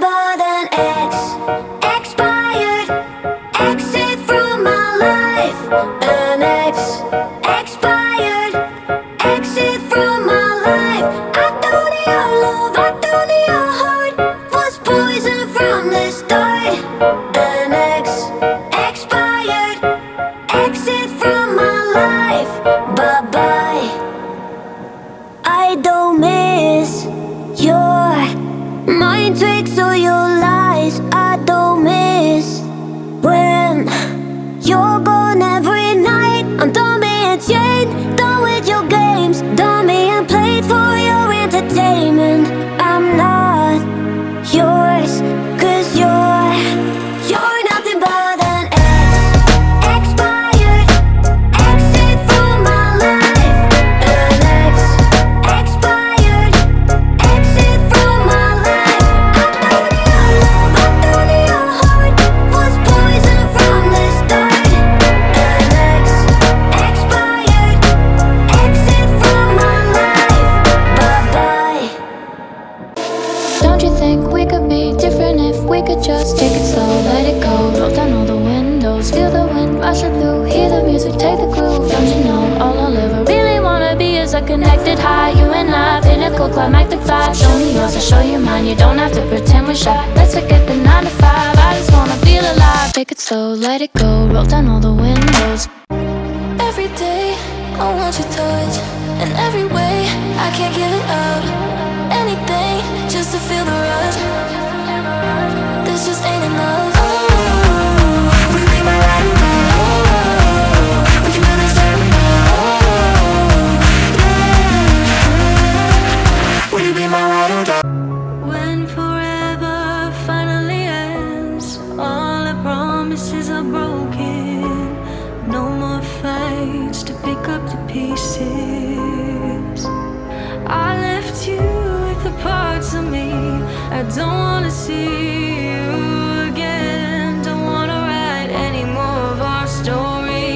but an ex, expired, exit from my life. An ex, expired, exit from my life. I thought your love, I thought your heart was poison from the start. An ex, expired, exit from my life. Bye bye. I don't miss your mind tricks or your lies. I don't miss when you're gone every night. I'm done being chained, done with your games, done being played for your entertainment. I'm not yours, 'cause you're nothing but an ex, expired, exit from my life. An ex, expired, exit from my life. I thought your love, I thought your heart was poison from the start. An ex, expired, exit from my life. Bye bye. Don't you think we could be different if we could just take it slow, let it go, roll down all the windows, feel the wind rushing through, hear the music, take the groove. Don't you know all I'll ever really wanna be is a connected high, you and I, pinnacle, climactic vibe. Show me yours, I'll show you mine, you don't have to pretend we're shy. Let's forget the 9 to 5, I just wanna feel alive. Take it slow, let it go, roll down all the windows. Every day, I want your touch, in every way, I can't give it up. Anything, just to feel the rush. This just ain't enough. Oh, will you be my ride or die? Oh, we can build this turn. Oh, yeah. Will you be my ride or die? When forever finally ends, all the promises are broken. No more fights to pick up the pieces. I left you with the parts of me I don't wanna see you again. Don't wanna write any more of our story,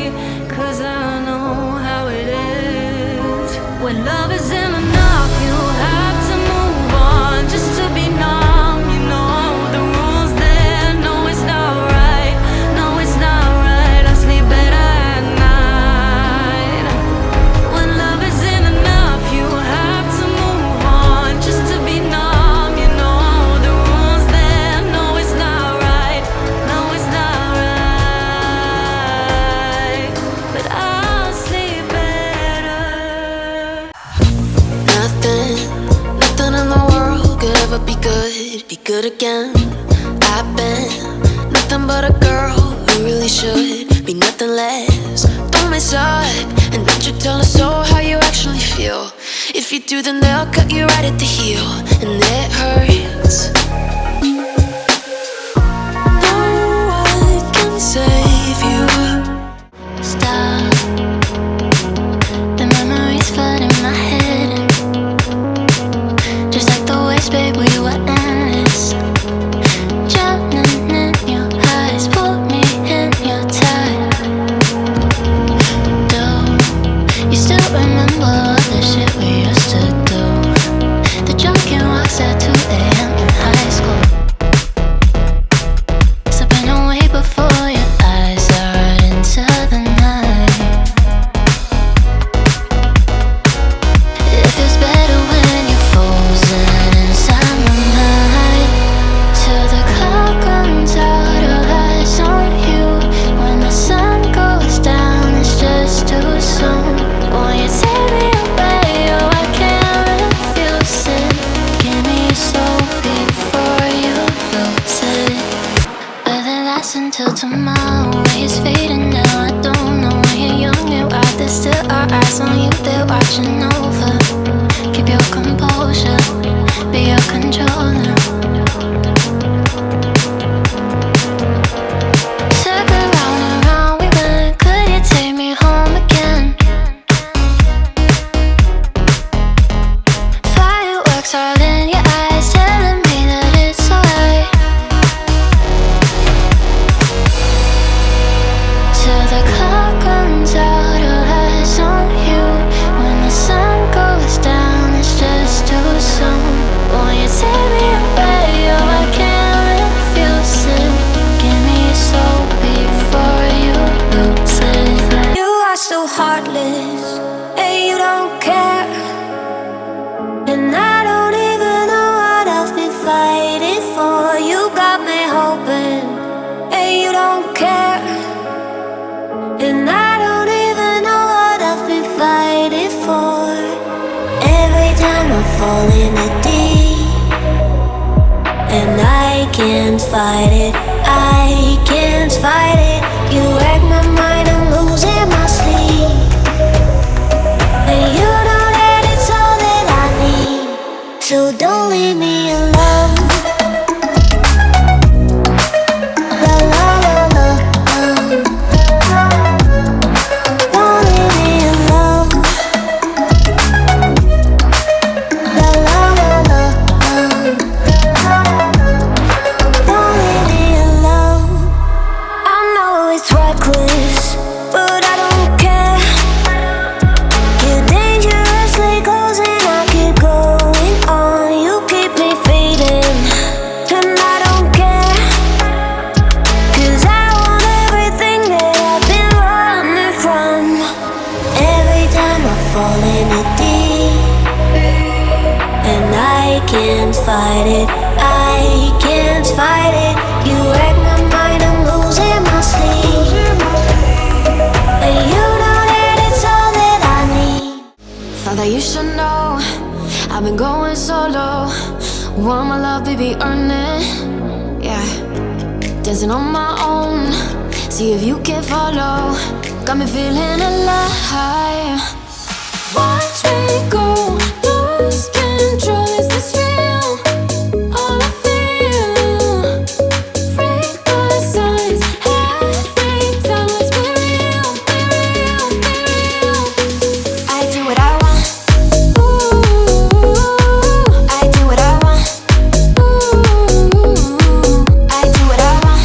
'cause I know how it ends. When love isn't enough, you have to move on just to be numb. You know the rules there. No, it's not right. No, it's not right. I sleep better at night. When love isn't enough, you have to move on just to be numb. You know the rules there. No, it's not right. No, it's not right. But I'll sleep better. Nothing in the world could ever be good again. I've been nothing but a girl who really should be nothing less. Don't mess up, and don't you tell us so how you actually feel. If you do, then they'll cut you right at the heel, and it hurts. No one can save you. Stop. The memories flood in my head, just like the waves, babe, we were endless. Drowning in your eyes, pull me in your tide. Do you still remember all the shit we used to do? The drunken walks at 2 a.m. in high school. Slipping away before your eyes are right into the night. It feels better when you're frozen inside my mind. Till the clock runs out of eyes on you. When the sun goes down, it's just too soon. Won't you take me away? Oh, I can't refuse it. Give me your soul before you lose it. Will it last until tomorrow? It's fading now, I don't know. When you're young and wild, there's still our eyes on you, they're watching over. Keep your composure, be your controller. Circle round and round we went. Could you take me home again? Fireworks all in your eyes, telling me that it's alright. Till the clock runs out of eyes on you. When the sun goes down, it's just too soon. Won't you take me away? can't fight it, I can't fight it. You wreck my mind, I'm losing my sleep. And you know that it's all that I need, so don't leave me alone. La la la la, don't leave me alone. La la la la, don't leave me alone. I know it's reckless, but I don't care. You're dangerously close and I keep going on. You keep me fading, and I don't care, 'cause I want everything that I've been running from. Every time I fall in it deep, and I can't fight it, I can't fight it. You wreck my mind, I'm losing my sleep. And you know that it's all that I need. Thought that you should know I've been going solo. Want my love, baby, earn it. Yeah, dancing on my own. See if you can follow. Got me feeling alive. Watch me go, lose control. Is this real? All I feel. Break the signs. Every time, let's be real, be real, be real. I do what I want. Ooh, I do what I want. Ooh, I do what I want.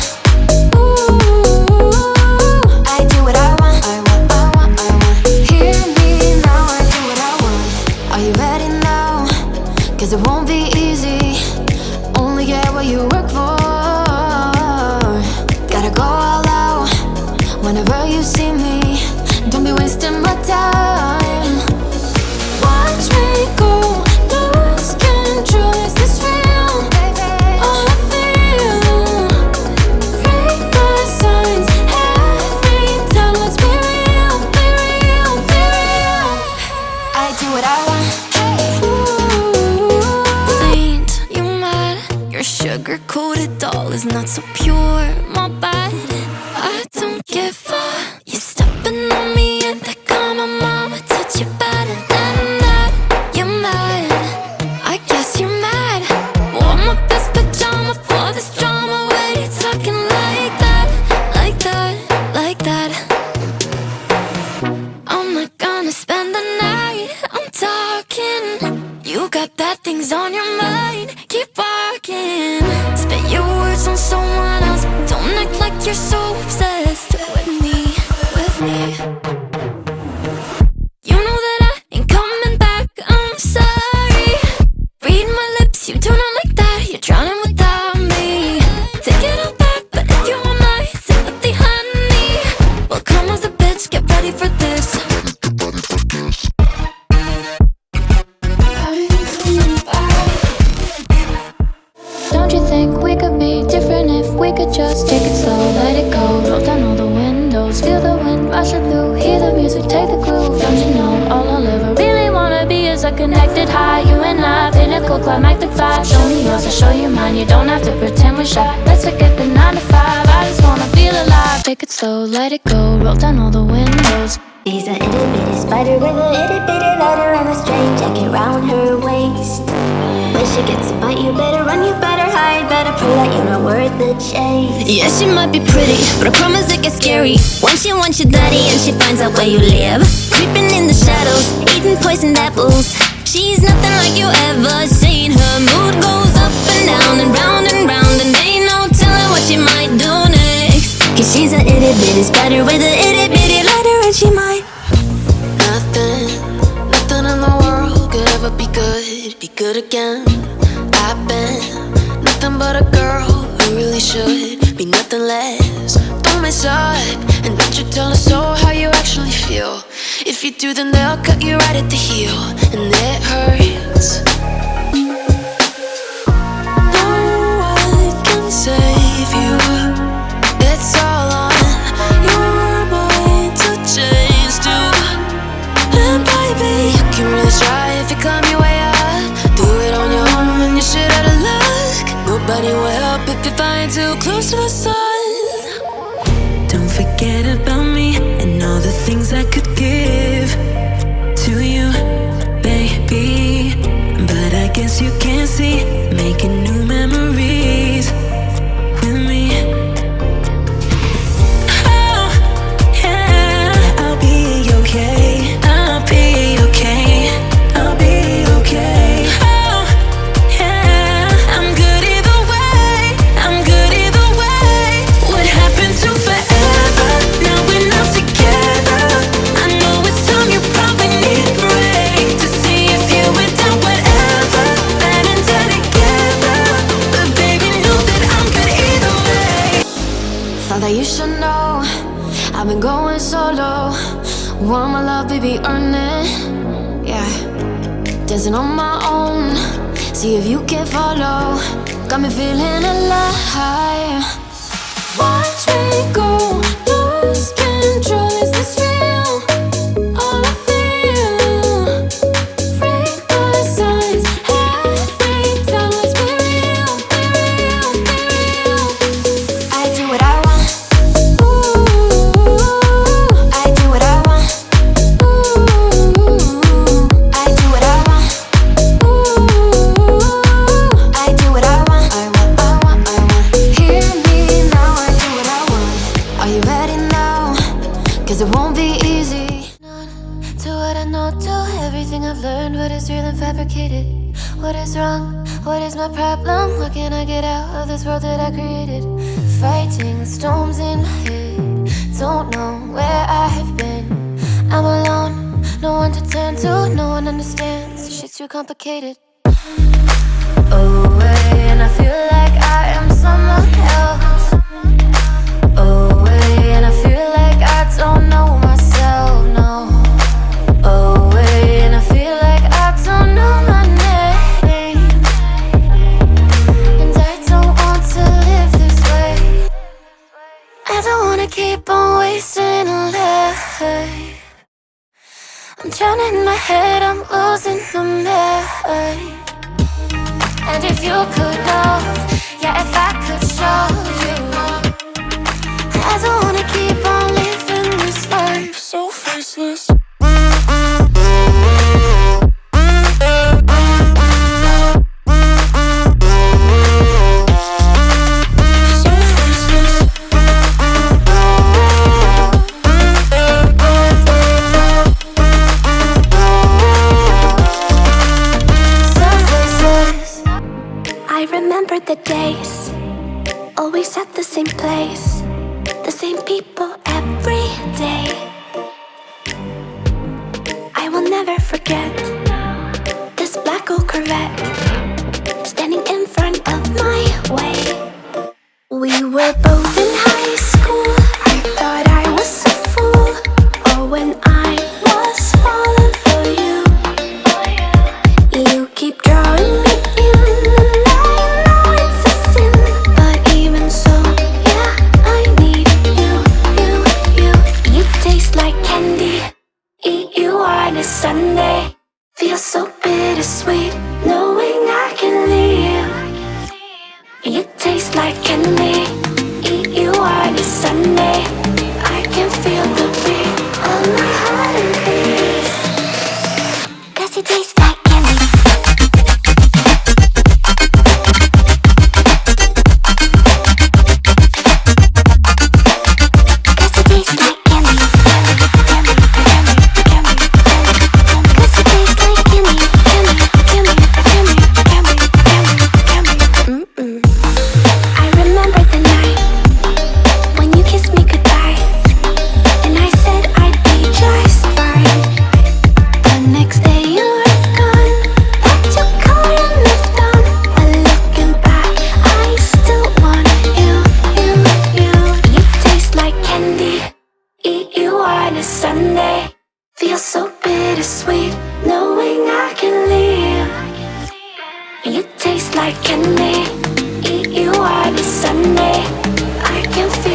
Ooh, I do what I want. I want, I want, I want. Hear me now, I do what I want. Are you ready now? 'Cause it won't be easy. Only get what you work for. Gotta go all out whenever you see me. Don't be wasting my time. Watch me go, lose control. Is this real? All I feel. Break the signs. Every time, let's be real, be real, be real. I do what I want. Saint, you mad? Your sugar-coated doll is not so pure, my bad. I don't give a. You stepping on me and they call my mama, touch you better than that. You're mad, I guess you're mad. Wore my best pajama for this drama. Why you talking like that, like that, like that? I'm not gonna spend the night, I'm talking. You got bad things on your mind, keep walking. Spit your words on someone else. Don't act like you're so obsessed with me, with me. You know that I ain't coming back, I'm sorry. Read my lips, you do not like that. You're drowning without me. Take it all back, but if you want my sympathy, honey, well, come as a bitch, get ready for this. Don't you think we could be different if we could just take it slow, let it go, roll down all the windows, feel the wind rushing through, hear the music, take the groove. Don't you know all I'll ever really wanna be is a connected high, you and I, pinnacle, climactic vibe. Show me yours, I'll show you mine, you don't have to pretend we're shy. Let's forget the 9 to 5, I just wanna feel alive. Take it slow, let it go, roll down all the windows. She's a itty bitty spider with a itty bitty letter and a string jacket round her waist. When she gets a bite, you better run, you better hide, better prove that you're not worth the chase. Yeah, she might be pretty, but I promise it gets scary when she wants your daddy and she finds out where you live. Creeping in the shadows, eating poisoned apples. She's nothing like you ever seen. Her mood goes up and down and round and round, and ain't no telling what she might do next. 'Cause she's a itty bitty spider with a itty bitty lighter, and she might. Nothing, nothing in the world could ever be good again. I've been nothing but a girl who really should be nothing less. Don't mess up, and don't you tell us so how you actually feel. If you do, then they'll cut you right at the heel, and it hurts. No one can save you. It's all on your mind to change too. And baby, you can really try if you climb your way up. Do it on your own and you shit out of luck. Nobody will help. up if you're flying too close to the sun. Don't forget about me and all the things I could give to you, baby. But I guess you can't see, making new memories with me. Oh, yeah, I'll be okay. I'll be okay. I'll be okay. Oh, yeah, I'm good either way. I'm good either way. What happened to forever? Now we're not together. I know it's time you probably need a break to see if you were down, whatever. Bad and dead together. But baby, know that I'm good either way. Thought that you should know I've been going solo. Want my love, baby, earn it. Yeah, dancing on my own. See if you can follow. Got me feeling alive. Watch me go, lose control. Is this real? All I feel. Break my signs every time. Let's be real, be real, be real. I do what I want. Ooh, I do what I want. Ooh, I do what I want. Ooh, I do what I want. I want. Hear me now. I do what I want. Are you ready now? 'Cause it won't be easy. To what I know, to everything I've learned. What is real and fabricated? What is wrong? What is my problem? What can I get out of this world that I created? Fighting the storms in my head. Don't know where I have been. I'm alone, no one to turn to. No one understands, this shit's too complicated. Away, and I feel like I am someone else. Away, and I feel like I don't know myself, no. Away, and I feel like I don't know my name. And I don't want to live this way. I don't wanna keep on wasting a life. I'm drowning in my head, I'm losing my mind. And if you could know, yeah, if I could show you, I don't wanna keep on living this life so faceless. I remember the days, always at the same place, the same people every day. I will never forget this black old Corvette standing in front of my way. We were both in high school. I thought I was a fool. Or when I was falling for you, you keep drawing me in, and I know it's a sin. But even so, yeah, I need you, you, you. You taste like candy. Eat you on a Sunday. Feel so bittersweet, knowing I can leave. You taste like candy. Eat you on a Sunday. I can feel the beat of my heart and beats. 'Cause you taste like candy. I remember the night when you kissed me goodbye, and I said I'd be just fine. The next day you were gone, packed your car and moved on. But looking back, I still want you, you, you. You taste like candy. Eat you on a Sunday. Feel so bittersweet, knowing I can leave. You taste like candy. Eat you on a Sunday. I can feel